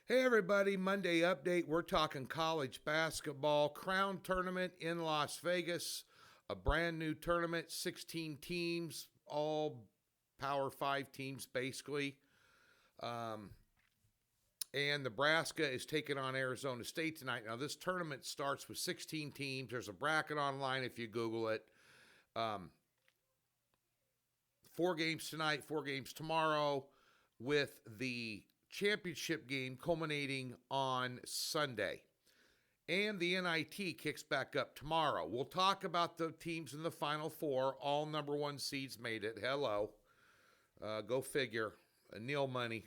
Hey everybody, Monday update. We're talking college basketball crown tournament in Las Vegas, a brand new tournament, 16 teams, all Power 5 teams basically. Um, and Nebraska is taking on Arizona State tonight. Now, this tournament starts with 16 teams. There's a bracket online if you Google it. Um, 4 games tonight, 4 games tomorrow, with the championship game culminating on Sunday. And the NIT kicks back up tomorrow. We'll talk about the teams in the Final Four. All number one seeds made it. Hello. Go figure. Nil money.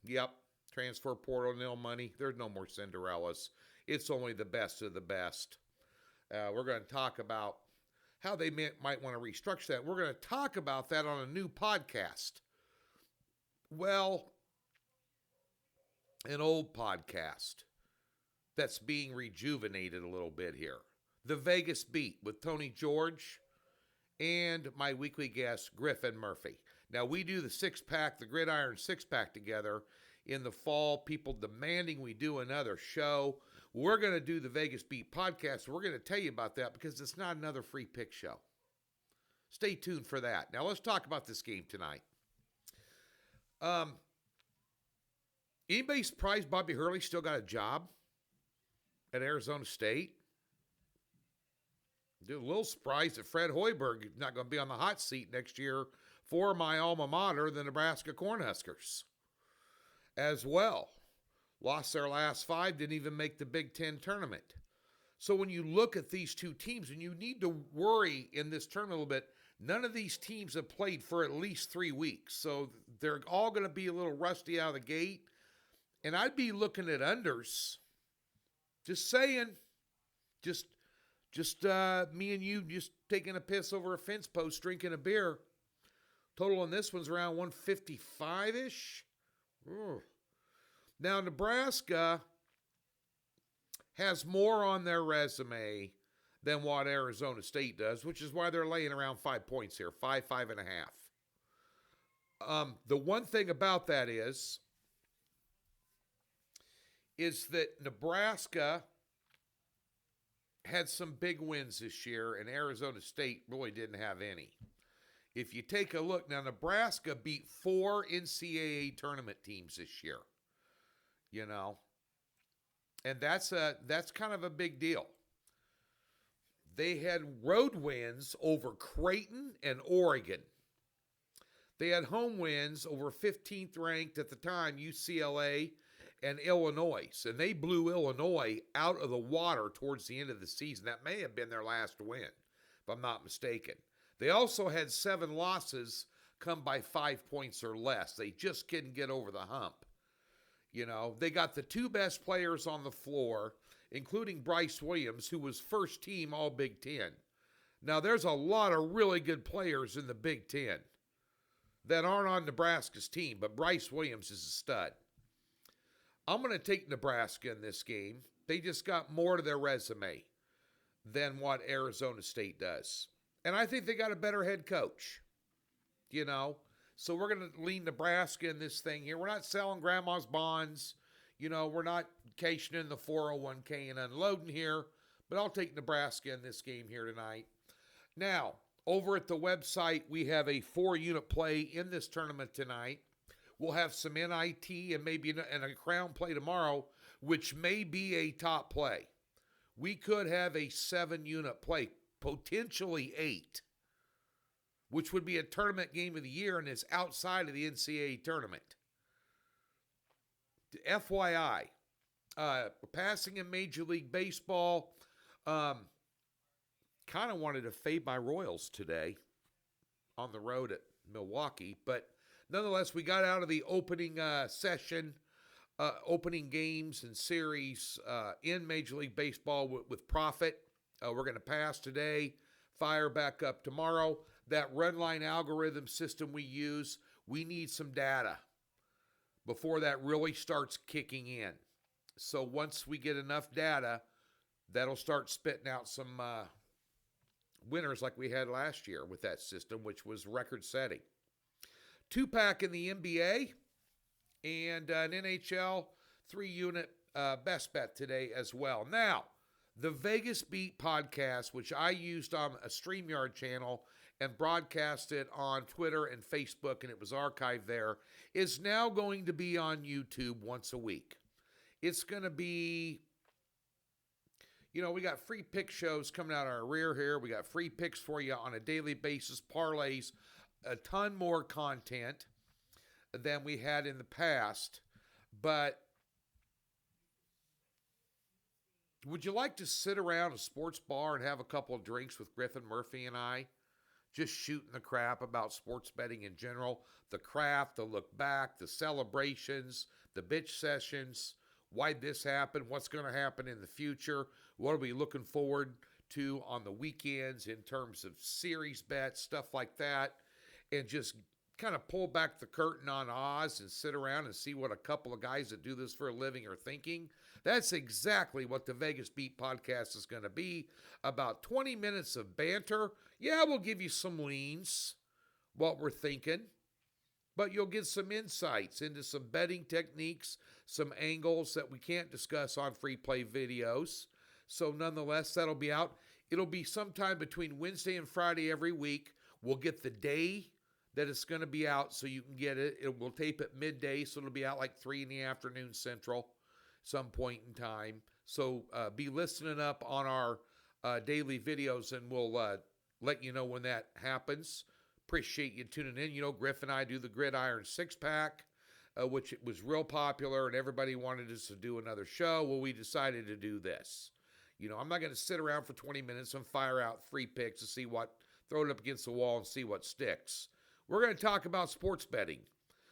Yep. Transfer portal, nil money. There's no more Cinderellas. It's only the best of the best. We're going to talk about how they might want to restructure that. We're going to talk about that on a new podcast. Well, an old podcast that's being rejuvenated a little bit here. The Vegas Beat with Tony George and my weekly guest, Griffin Murphy. Now, we do the six-pack, the Gridiron six-pack together in the fall. People demanding we do another show. We're going to do the Vegas Beat podcast. We're going to tell you about that because it's not another free pick show. Stay tuned for that. Now, let's talk about this game tonight. Anybody surprised Bobby Hurley still got a job at Arizona State? A little surprised that Fred Hoiberg is not going to be on the hot seat next year for my alma mater, the Nebraska Cornhuskers, as well. Lost their last 5, didn't even make the Big Ten tournament. So when you look at these two teams, and you need to worry in this tournament a little bit, none of these teams have played for at least 3 weeks. So they're all going to be a little rusty out of the gate. And I'd be looking at unders. Just saying. Just me and you just taking a piss over a fence post, drinking a beer. Total on this one's around 155-ish. Now, Nebraska has more on their resume than what Arizona State does, which is why they're laying around 5 points here, 5.5. The one thing about that is that Nebraska had some big wins this year, and Arizona State really didn't have any. If you take a look, now Nebraska beat 4 NCAA tournament teams this year, and that's kind of a big deal. They had road wins over Creighton and Oregon. They had home wins over 15th ranked at the time UCLA and Illinois, and they blew Illinois out of the water towards the end of the season. That may have been their last win, if I'm not mistaken. They also had 7 losses come by 5 points or less. They just couldn't get over the hump. They got the 2 best players on the floor, including Bryce Williams, who was first team All Big Ten. Now, there's a lot of really good players in the Big Ten that aren't on Nebraska's team, but Bryce Williams is a stud. I'm going to take Nebraska in this game. They just got more to their resume than what Arizona State does. And I think they got a better head coach, So we're going to lean Nebraska in this thing here. We're not selling grandma's bonds. We're not cashing in the 401k and unloading here. But I'll take Nebraska in this game here tonight. Now, over at the website, we have a 4-unit play in this tournament tonight. We'll have some NIT and maybe a crown play tomorrow, which may be a top play. We could have a 7-unit play, potentially 8, which would be a tournament game of the year and is outside of the NCAA tournament. FYI, passing in Major League Baseball, kind of wanted to fade my Royals today on the road at Milwaukee, but nonetheless, we got out of the opening session, opening games and series in Major League Baseball with profit. We're going to pass today, fire back up tomorrow. That red line algorithm system we use, we need some data before that really starts kicking in. So once we get enough data, that'll start spitting out some winners like we had last year with that system, which was record-setting. 2-pack in the NBA and an NHL 3-unit best bet today as well. Now, the Vegas Beat podcast, which I used on a StreamYard channel and broadcasted on Twitter and Facebook, and it was archived there, is now going to be on YouTube once a week. It's going to be, we got free pick shows coming out our rear here. We got free picks for you on a daily basis, parlays, a ton more content than we had in the past. But would you like to sit around a sports bar and have a couple of drinks with Griffin Murphy and I? Just shooting the crap about sports betting in general, the craft, the look back, the celebrations, the bitch sessions, why this happened, what's going to happen in the future, what are we looking forward to on the weekends in terms of series bets, stuff like that, and just kind of pull back the curtain on Oz and sit around and see what a couple of guys that do this for a living are thinking. That's exactly what the Vegas Beat podcast is going to be. About 20 minutes of banter. Yeah, we'll give you some leans, what we're thinking, but you'll get some insights into some betting techniques, some angles that we can't discuss on free play videos. So nonetheless, that'll be out. It'll be sometime between Wednesday and Friday every week. We'll get the day that it's going to be out so you can get it. We'll tape at midday, so it'll be out like 3 in the afternoon Central some point in time. So be listening up on our daily videos, and we'll let you know when that happens. Appreciate you tuning in. Griff and I do the Gridiron Six-Pack, which was real popular, and everybody wanted us to do another show. Well, we decided to do this. I'm not going to sit around for 20 minutes and fire out free picks to see throw it up against the wall and see what sticks. We're going to talk about sports betting.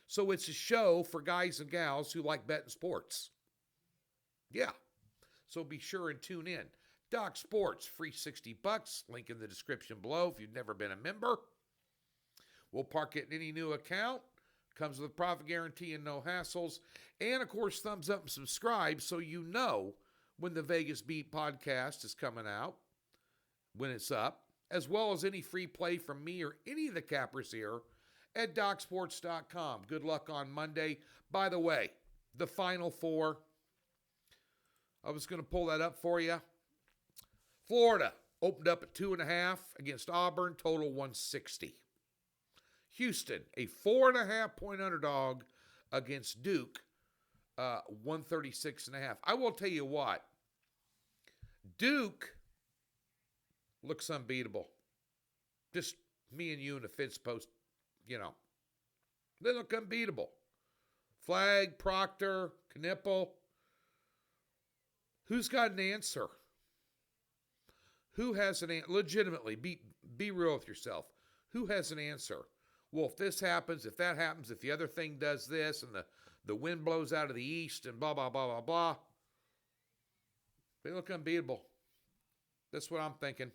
So it's a show for guys and gals who like betting sports. Yeah. So be sure and tune in. Doc Sports, free $60. Link in the description below if you've never been a member. We'll park it in any new account. Comes with a profit guarantee and no hassles. And, of course, thumbs up and subscribe so you know when the Vegas Beat podcast is coming out, when it's up, as well as any free play from me or any of the cappers here at DocSports.com. Good luck on Monday. By the way, the Final Four, I was going to pull that up for you. Florida opened up at 2.5 against Auburn, total 160. Houston, a 4.5-point underdog against Duke, 136.5. I will tell you what, Duke looks unbeatable. Just me and you in the Fitz post, they look unbeatable. Flagg, Proctor, Knipple. Who's got an answer? Who has an answer? Legitimately, be real with yourself. Who has an answer? Well, if this happens, if that happens, if the other thing does this, and the wind blows out of the east, and blah, blah, blah, blah, blah, they look unbeatable. That's what I'm thinking.